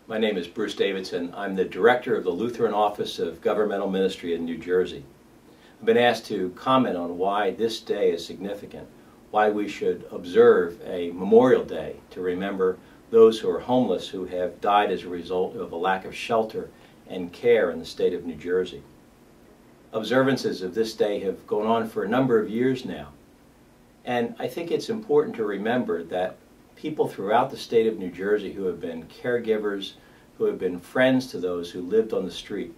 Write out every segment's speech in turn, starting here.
My name is Bruce Davidson. I'm the director of the Lutheran Office of Governmental Ministry in New Jersey. I've been asked to comment on why this day is significant, why we should observe a Memorial Day to remember those who are homeless who have died as a result of a lack of shelter and care in the state of New Jersey. Observances of this day have gone on for a number of years now, and I think it's important to remember that people throughout the state of New Jersey who have been caregivers, who have been friends to those who lived on the street,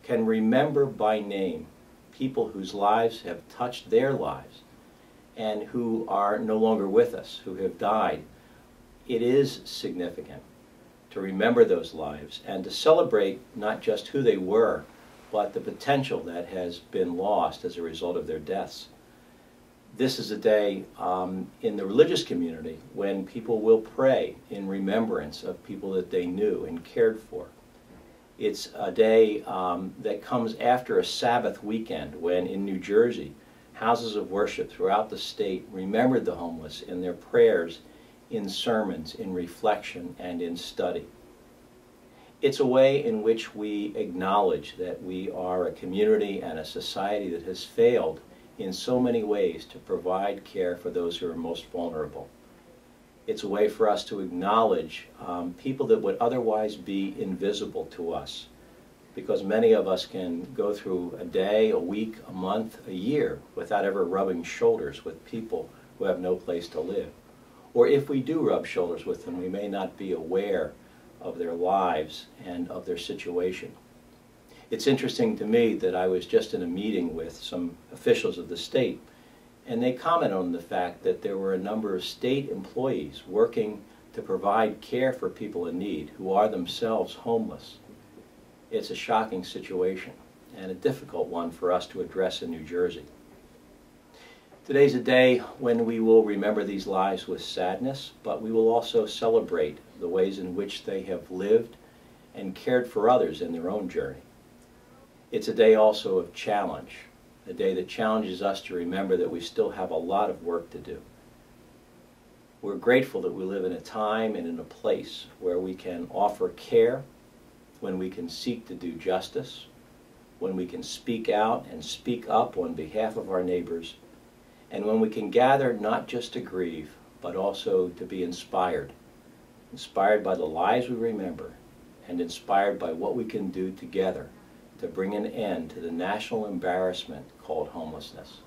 can remember by name people whose lives have touched their lives and who are no longer with us, who have died. It is significant to remember those lives and to celebrate not just who they were, but the potential that has been lost as a result of their deaths. This is a day in the religious community when people will pray in remembrance of people that they knew and cared for. It's a day that comes after a Sabbath weekend when in New Jersey, houses of worship throughout the state remembered the homeless in their prayers, in sermons, in reflection, and in study. It's a way in which we acknowledge that we are a community and a society that has failed in so many ways to provide care for those who are most vulnerable. It's a way for us to acknowledge people that would otherwise be invisible to us, because many of us can go through a day, a week, a month, a year without ever rubbing shoulders with people who have no place to live. Or if we do rub shoulders with them, we may not be aware of their lives and of their situation. It's interesting to me that I was just in a meeting with some officials of the state, and they commented on the fact that there were a number of state employees working to provide care for people in need who are themselves homeless. It's a shocking situation and a difficult one for us to address in New Jersey. Today's a day when we will remember these lives with sadness, but we will also celebrate the ways in which they have lived and cared for others in their own journey. It's a day also of challenge, a day that challenges us to remember that we still have a lot of work to do. We're grateful that we live in a time and in a place where we can offer care, when we can seek to do justice, when we can speak out and speak up on behalf of our neighbors, and when we can gather not just to grieve, but also to be inspired by the lives we remember, and inspired by what we can do together to bring an end to the national embarrassment called homelessness.